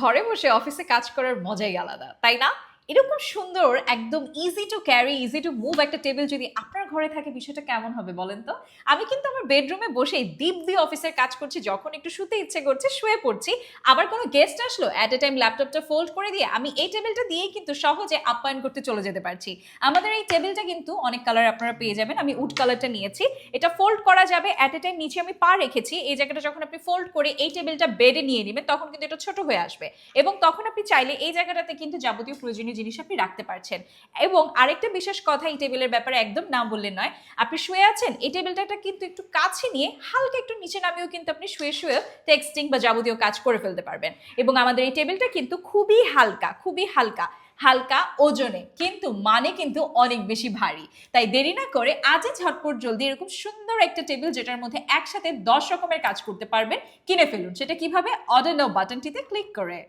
ঘরে বসে অফিসে কাজ করার মজাই আলাদা, তাই না? এরকম সুন্দর একদম easy to carry, easy to move একটা টেবিল যদি আপনার ঘরে থাকে, বিষয়টা কেমন হবে বলেন তো? আমি কিন্তু আমার বেডরুমে বসেই দীপ দিয়ে অফিসের কাজ করছি, যখন একটু শুতে ইচ্ছে করছে শুয়ে পড়ছি। আবার কোনো গেস্ট আসলো, অ্যাট এ টাইম ল্যাপটপটা ফোল্ড করে দিয়ে আমি এই টেবিলটা দিয়েই কিন্তু সহজে আপ্যায়ন করতে চলে যেতে পারছি। আমাদের এই টেবিলটা কিন্তু অনেক কালার আপনারা পেয়ে যাবেন। আমি উড কালারটা নিয়েছি। এটা ফোল্ড করা যাবে, অ্যাট এ টাইম নিচে আমি পা রেখেছি। এই জায়গাটা যখন আপনি ফোল্ড করে এই টেবিলটা বেডে নিয়ে নেবেন, তখন কিন্তু এটা ছোট হয়ে আসবে। এবং তখন আপনি চাইলে এই জায়গাটাতে কিন্তু যাবতীয় প্রয়োজনীয় জিনিস আপনি রাখতে পারছেন। এবং আরেকটা বিশেষ কথা এই টেবিলের ব্যাপারে একদম না বললে নয়, আপনি শুয়ে আছেন, এই টেবিলটা কিন্তু একটু কাছে নিয়ে হালকা একটু নিচে নামিয়েও কিন্তু আপনি শুয়ে শুয়ে টেক্সটিং বা যাবতীয় কাজ করে ফেলতে পারবেন। এবং আমাদের এই টেবিলটা কিন্তু খুবই হালকা, খুবই হালকা, হালকা ওজনে, কিন্তু মানে কিন্তু অনেক বেশি ভারী। তাই দেরি না করে আজই ঝটপট জলদি এরকম সুন্দর একটা টেবিল, যেটার মধ্যে একসাথে 10 রকমের কাজ করতে পারবেন, কিনে ফেলুন। সেটা কিভাবে? অর্ডার নাও বাটনটিতে ক্লিক করে।